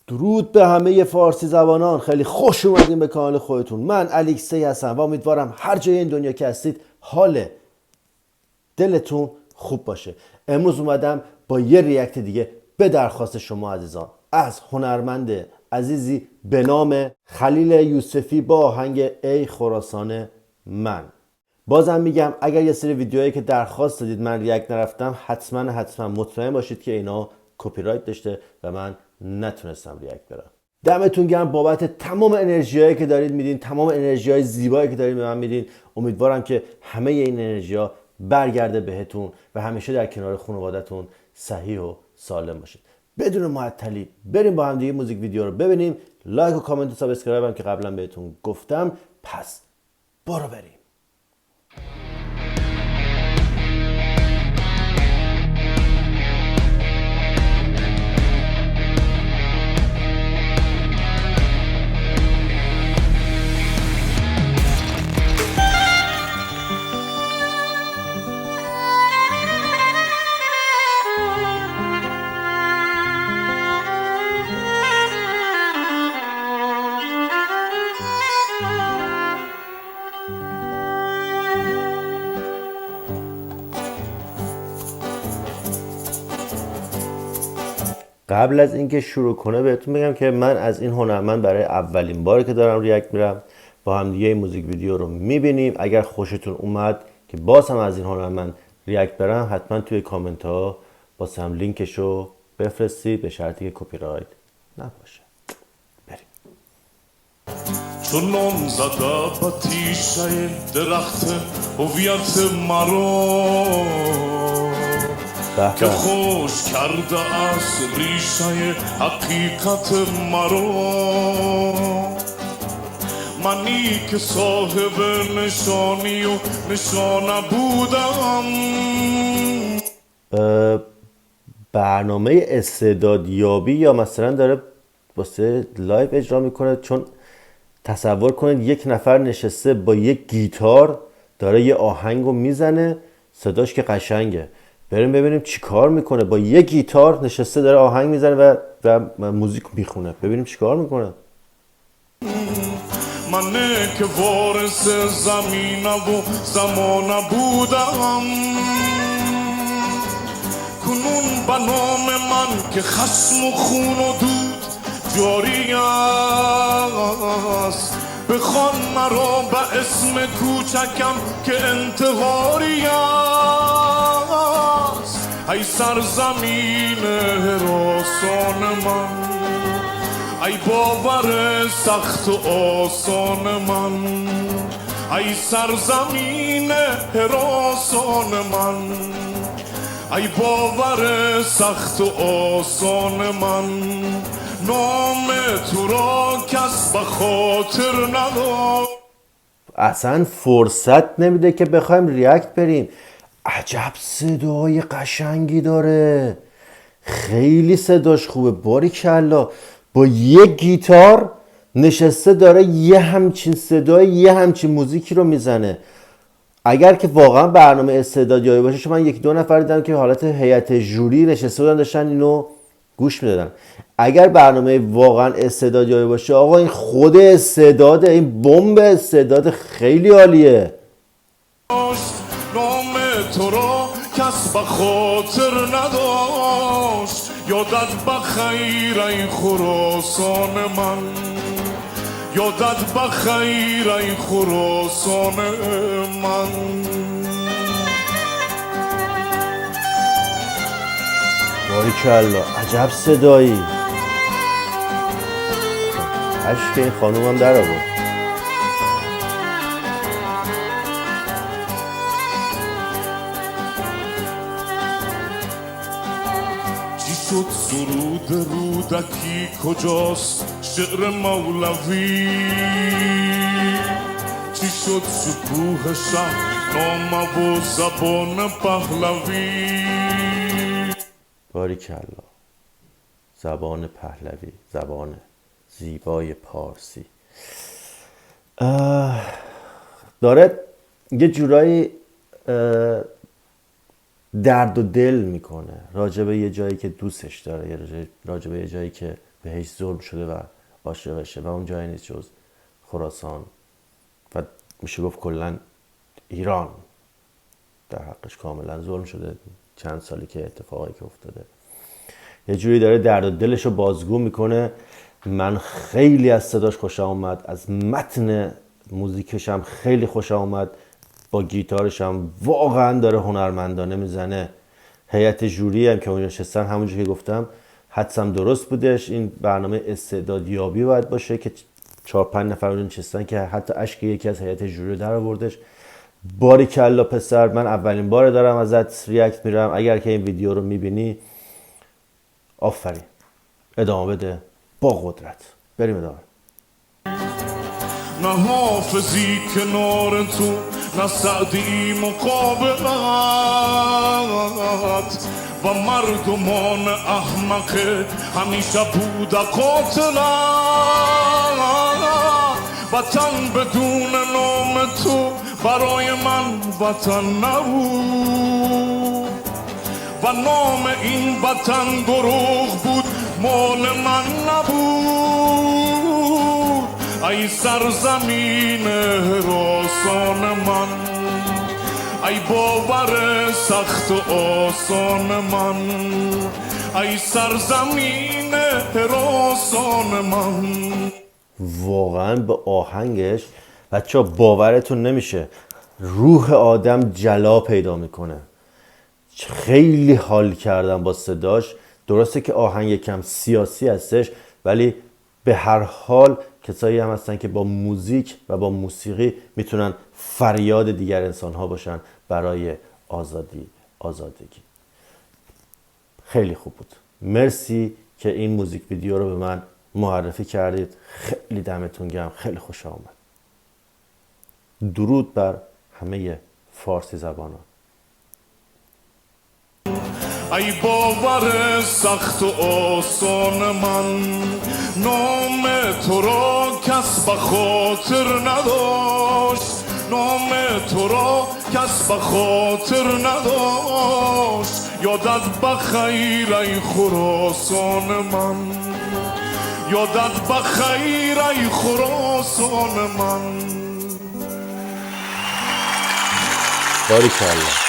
درود به همه فارسی زبانان، خیلی خوش اومدین به کانال خودتون. من الکسی هستم و امیدوارم هر جای این دنیا که هستید حال دلتون خوب باشه. امروز اومدم با یه ریاکت دیگه به درخواست شما عزیزان از هنرمند عزیزی به نام خلیل یوسفی با آهنگ ای خراسان من. بازم میگم اگر یه سری ویدیوهایی که درخواست دادید من ریاکت نرفتم، حتما مطمئن باشید که اینا کپی رایت داشته و من نتونستم ریاکت برم. دمتون گرم بابت تمام انرژیایی که دارید میدین، تمام انرژیای زیبایی که دارید به من میدین. امیدوارم که همه این انرژی‌ها برگرده بهتون و همیشه در کنار خانواده‌تون صحیح و سالم باشید. بدون معطلی بریم با هم دیگه موزیک ویدیو رو ببینیم. لایک و کامنت و سابسکرایب هم که قبلا بهتون گفتم. پس برو بریم. قبل از اینکه شروع کنه بهتون بگم که من از این هنرمند برای اولین باری که دارم ریاکت میرم. با هم دیگه این موزیک ویدیو رو میبینیم. اگر خوشتون اومد که باز هم از این هنرمند ریاکت برم، حتما توی کامنت ها باز هم لینکش رو بفرستید، به شرطی که کپی رایت نباشه. بریم. چون نام زده با تیشه درخت هویت مرا که خوش کرده از ریشه حقیقت مرا، منی که صاحب نشانی و نشانه بودم. برنامه استعدادیابی یا مثلا داره واسه لایو اجرا میکنه؟ چون تصور کنید یک نفر نشسته با یک گیتار داره یه آهنگو میزنه، صداش که قشنگه. بریم ببینیم چی کار میکنه. با یک گیتار نشسته داره آهنگ میزنه و موزیک میخونه. ببینیم چی کار میکنه. منه که وارث زمینه و زمانه بودم، کنون به نام من که خشم و خون و دود جاری است. بخوان مرا به اسم کوچکم که انتحاری است. ای سرزمین هراسان من، ای باور سخت و آسان من، ای سرزمین هراسان من، ای باور سخت و آسان من. نام تو را کس به خاطر ندار. اصلا فرصت نمیده که بخوایم ریاکت بریم. عجب صدای قشنگی داره، خیلی صداش خوبه. باریکلا. با یک گیتار نشسته داره یه همچین صدای یه همچین موزیکی رو میزنه. اگر که واقعا برنامه استعدادیابی باشه، چون من یک دو نفر دیدم که حالت هیئت ژوری نشسته بودن داشتن اینو گوش میدادن. اگر برنامه واقعا استعدادیابی باشه، آقا این خود استعداده، این بمب استعداد، خیلی عالیه. نام تو را کس به خاطر نداشت. یادت بخیر ای خراسان من، یادت بخیر ای خراسان من. باریکلا. عجب صدایی. اشک این خانوم هم در آورد. چی شد سرود رودکی کجاست شعر مولوی؟ چی شد شکوه شهر نامه و زبان پهلوی؟ باریکلا. زبان پهلوی، زبان زیبای پارسی. داره یه جورایی درد و دل میکنه راجبه یه جایی که دوستش داره، راجبه یه جایی که بهش ظلم شده و عاشقشه و اون جایی نیست جز خراسان و میشه گفت کلا ایران در حقش کاملا ظلم شده. چند سالی که اتفاقی که افتاده یه جوری داره درد و دلش رو بازگو میکنه. من خیلی از صداش خوشم اومد، از متن موزیکش هم خیلی خوشم اومد، با گیتارش هم واقعا داره هنرمندانه میزنه. هیئت جوری هم که اونجا نشستن همونجوری که گفتم حدسم درست بودش، این برنامه استعدادیابی باید باشه که 4-5 نفر اونجا نشستن که حتی اشک یکی از هیئت جوری در آوردش. باریکلا پسر، من اولین بار دارم ازت ریاکت میرم، اگر که این ویدیو رو میبینی آفرین، ادامه بده با قدرت. بریم ادامه. نه حافظی کنار تو، نه سعدی مقابلت و مردمان احمق همیشه بود قاتلت. وطن بدون نام تو برای من وطن نبود و نام این وطن دروغ بود، مال من نبود. ای سرزمین حراسان من، ای باور سخت و آسان من، ای سرزمین حراسان من. واقعا به آهنگش بچه باورتون نمیشه، روح آدم جلا پیدا میکنه. خیلی حال کردم با صداش. درسته که آهنگ یکم سیاسی هستش ولی به هر حال کسایی هم هستن که با موزیک و با موسیقی میتونن فریاد دیگر انسان ها باشن برای آزادگی. خیلی خوب بود. مرسی که این موزیک ویدیو رو به من معرفی کردید. خیلی دمتون گرم، خیلی خوش آمد. درود بر همه فارسی زبانان. ای باور سخت و آسان من، نام تو را کس به خاطر نداشت، نام تو را کس به خاطر نداشت. یادت بخیر ای خراسان من، یادت بخیر ای خراسان من. باریکلا.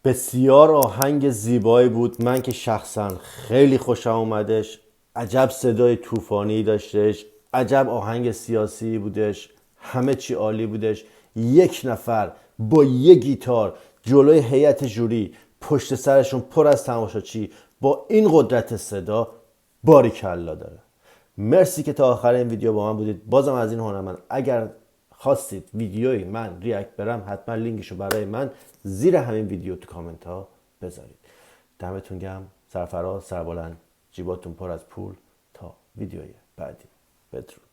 بسیار آهنگ زیبایی بود. من که شخصا خیلی خوشم اومدش. عجب صدای طوفانی داشتش، عجب آهنگ سیاسی بودش، همه چی عالی بودش. یک نفر با یک گیتار جلوی هیئت جوری، پشت سرشون پر از تماشاچی، با این قدرت صدا، باریکلا داره. مرسی که تا آخر این ویدیو با من بودید. بازم از این هنرمند اگر خواستید ویدیوی من ریاکت برم، حتما لینکشو برای من زیر همین ویدیو تو کامنت ها بذارید. دمتون گرم. سرفراز، سربلند، جیباتون پر از پول. تا ویدیوی بعدی. بدرود.